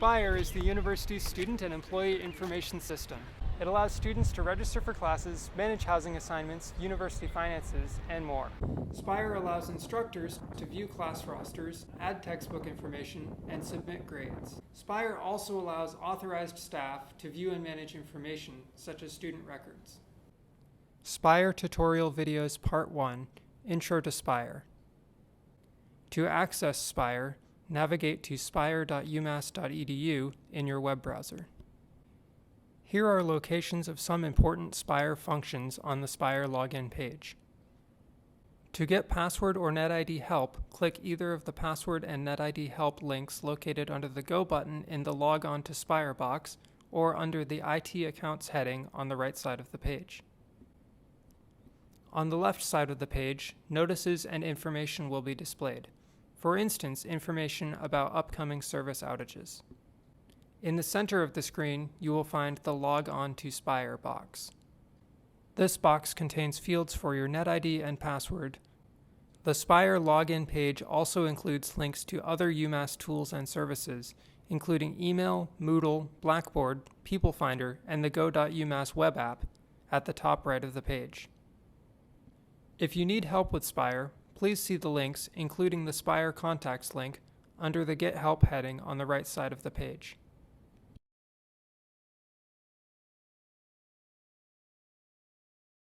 SPIRE is the university's student and employee information system. It allows students to register for classes, manage housing assignments, university finances, and more. SPIRE allows instructors to view class rosters, add textbook information, and submit grades. SPIRE also allows authorized staff to view and manage information, such as student records. SPIRE Tutorial Videos Part 1, Intro to SPIRE. To access SPIRE, navigate to spire.umass.edu in your web browser. Here are locations of some important SPIRE functions on the SPIRE login page. To get password or NetID help, click either of the password and NetID help links located under the Go button in the Log On to SPIRE box or under the IT Accounts heading on the right side of the page. On the left side of the page, notices and information will be displayed. For instance, information about upcoming service outages. In the center of the screen, you will find the Log On to SPIRE box. This box contains fields for your NetID and password. The SPIRE login page also includes links to other UMass tools and services, including email, Moodle, Blackboard, People Finder, and the Go.UMass web app at the top right of the page. If you need help with SPIRE, please see the links, including the SPIRE Contacts link, under the Get Help heading on the right side of the page.